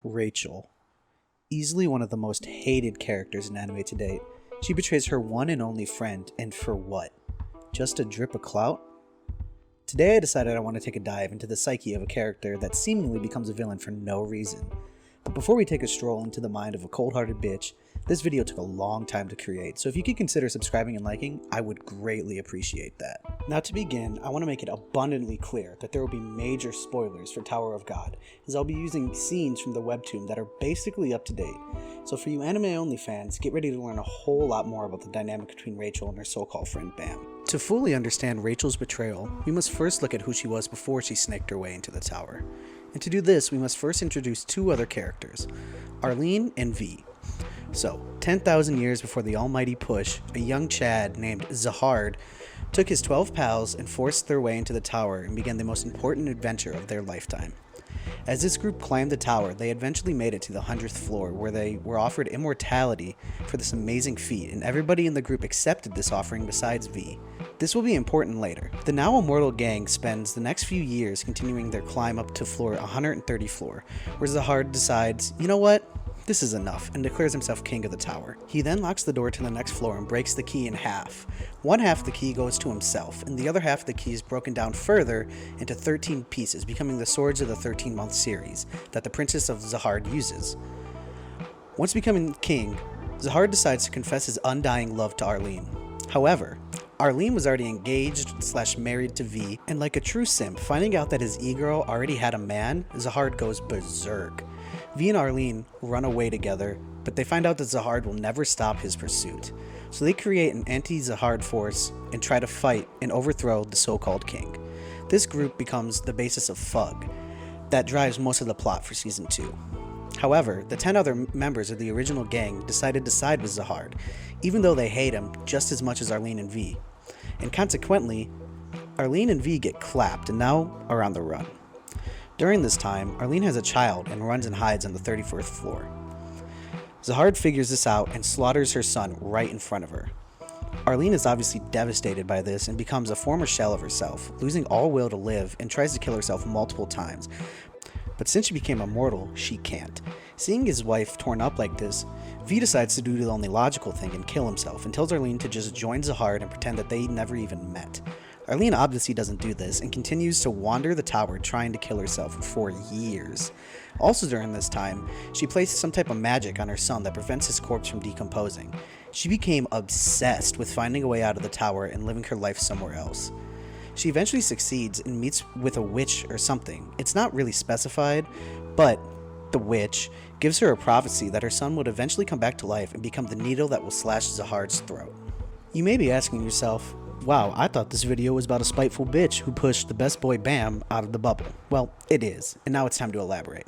Rachael. Easily one of the most hated characters in anime to date. She betrays her one and only friend, and for what? Just a drip of clout? Today I decided I want to take a dive into the psyche of a character that seemingly becomes a villain for no reason. But before we take a stroll into the mind of a cold-hearted bitch, this video took a long time to create, so if you could consider subscribing and liking, I would greatly appreciate that. Now to begin, I want to make it abundantly clear that there will be major spoilers for Tower of God, as I'll be using scenes from the webtoon that are basically up to date. So for you anime-only fans, get ready to learn a whole lot more about the dynamic between Rachael and her so-called friend Bam. To fully understand Rachael's betrayal, we must first look at who she was before she snaked her way into the tower. And to do this, we must first introduce two other characters, Arlene and V. So, 10,000 years before the almighty push, a young Chad named Zahard took his 12 pals and forced their way into the tower and began the most important adventure of their lifetime. As this group climbed the tower, they eventually made it to the 100th floor, where they were offered immortality for this amazing feat, and everybody in the group accepted this offering besides V. This will be important later. The now immortal gang spends the next few years continuing their climb up to floor 130 floor, where Zahard decides, you know what? This is enough, and declares himself king of the tower. He then locks the door to the next floor and breaks the key in half. One half of the key goes to himself, and the other half of the key is broken down further into 13 pieces, becoming the swords of the 13-month series that the Princess of Zahard uses. Once becoming king, Zahard decides to confess his undying love to Arlene. However, Arlene was already engaged/married to V, and like a true simp, finding out that his e-girl already had a man, Zahard goes berserk. V and Arlene run away together, but they find out that Zahard will never stop his pursuit. So they create an anti-Zahard force and try to fight and overthrow the so-called king. This group becomes the basis of FUG that drives most of the plot for Season 2. However, the 10 other members of the original gang decided to side with Zahard, even though they hate him just as much as Arlene and V. And consequently, Arlene and V get clapped and now are on the run. During this time, Arlene has a child and runs and hides on the 34th floor. Zahard figures this out and slaughters her son right in front of her. Arlene is obviously devastated by this and becomes a former shell of herself, losing all will to live, and tries to kill herself multiple times. But since she became immortal, she can't. Seeing his wife torn up like this, V decides to do the only logical thing and kill himself, and tells Arlene to just join Zahard and pretend that they never even met. Arlene obviously doesn't do this and continues to wander the tower trying to kill herself for years. Also during this time, she places some type of magic on her son that prevents his corpse from decomposing. She became obsessed with finding a way out of the tower and living her life somewhere else. She eventually succeeds and meets with a witch or something. It's not really specified, but the witch gives her a prophecy that her son would eventually come back to life and become the needle that will slash Zahard's throat. You may be asking yourself, wow, I thought this video was about a spiteful bitch who pushed the best boy Bam out of the bubble. Well, it is, and now it's time to elaborate.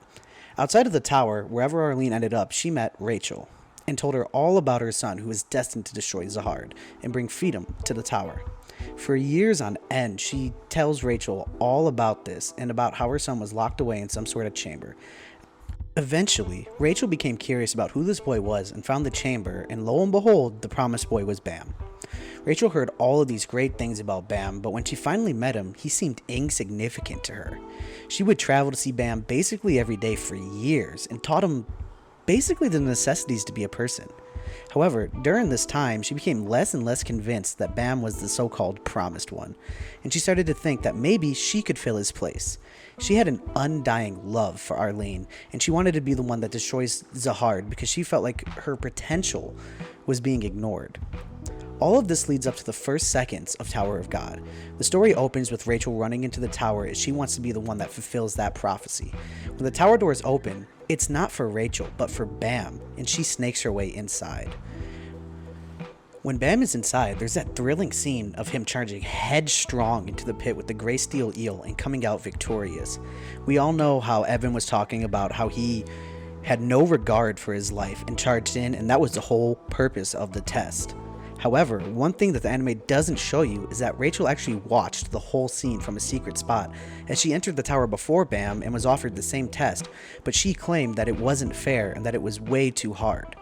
Outside of the tower, wherever Arlene ended up, she met Rachael and told her all about her son who was destined to destroy Zahard and bring freedom to the tower. For years on end, she tells Rachael all about this and about how her son was locked away in some sort of chamber. Eventually, Rachael became curious about who this boy was and found the chamber, and lo and behold, the promised boy was Bam. Rachael heard all of these great things about Bam, but when she finally met him, he seemed insignificant to her. She would travel to see Bam basically every day for years and taught him basically the necessities to be a person. However, during this time, she became less and less convinced that Bam was the so-called promised one, and she started to think that maybe she could fill his place. She had an undying love for Arlene, and she wanted to be the one that destroys Zahard because she felt like her potential was being ignored. All of this leads up to the first seconds of Tower of God. The story opens with Rachael running into the tower as she wants to be the one that fulfills that prophecy. When the tower doors open, it's not for Rachael, but for Bam, and she snakes her way inside. When Bam is inside, there's that thrilling scene of him charging headstrong into the pit with the gray steel eel and coming out victorious. We all know how Evan was talking about how he had no regard for his life and charged in, and that was the whole purpose of the test. However, one thing that the anime doesn't show you is that Rachael actually watched the whole scene from a secret spot as she entered the tower before Bam and was offered the same test, but she claimed that it wasn't fair and that it was way too hard.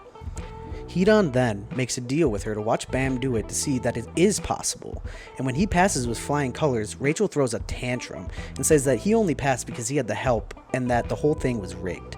Hidan then makes a deal with her to watch Bam do it to see that it is possible, and when he passes with flying colors, Rachael throws a tantrum and says that he only passed because he had the help and that the whole thing was rigged.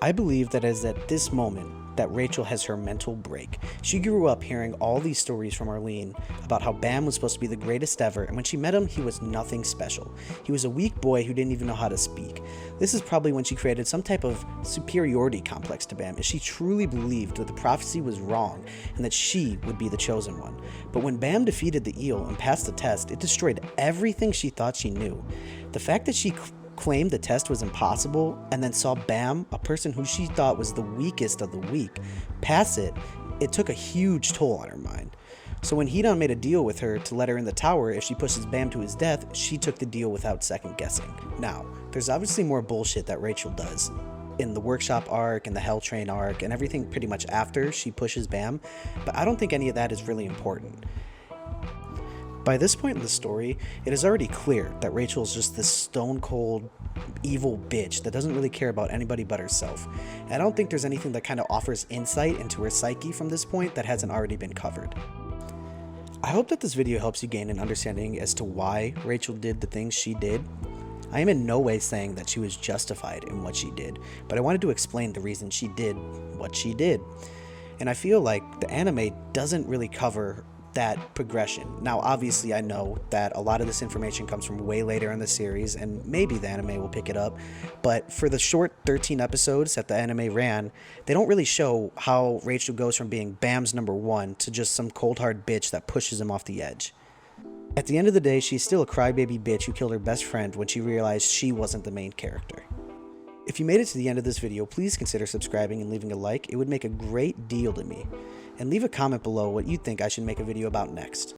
I believe that it is at this moment that Rachael has her mental break. She grew up hearing all these stories from Arlene about how Bam was supposed to be the greatest ever, and when she met him, he was nothing special. He was a weak boy who didn't even know how to speak. This is probably when she created some type of superiority complex to Bam, as she truly believed that the prophecy was wrong and that she would be the chosen one. But when Bam defeated the eel and passed the test, it destroyed everything she thought she knew. The fact that she claimed the test was impossible and then saw Bam, a person who she thought was the weakest of the weak, pass it, it took a huge toll on her mind. So when Hedon made a deal with her to let her in the tower if she pushes Bam to his death, she took the deal without second guessing. Now, there's obviously more bullshit that Rachael does in the workshop arc and the Hell Train arc and everything pretty much after she pushes Bam, but I don't think any of that is really important. By this point in the story, it is already clear that Rachael is just this stone cold, evil bitch that doesn't really care about anybody but herself. And I don't think there's anything that kind of offers insight into her psyche from this point that hasn't already been covered. I hope that this video helps you gain an understanding as to why Rachael did the things she did. I am in no way saying that she was justified in what she did, but I wanted to explain the reason she did what she did. And I feel like the anime doesn't really cover that progression. Now, obviously, I know that a lot of this information comes from way later in the series, and maybe the anime will pick it up, but for the short 13 episodes that the anime ran, they don't really show how Rachael goes from being Bam's number one to just some cold hard bitch that pushes him off the edge. At the end of the day, she's still a crybaby bitch who killed her best friend when she realized she wasn't the main character. If you made it to the end of this video, please consider subscribing and leaving a like. It would make a great deal to me. And leave a comment below what you think I should make a video about next.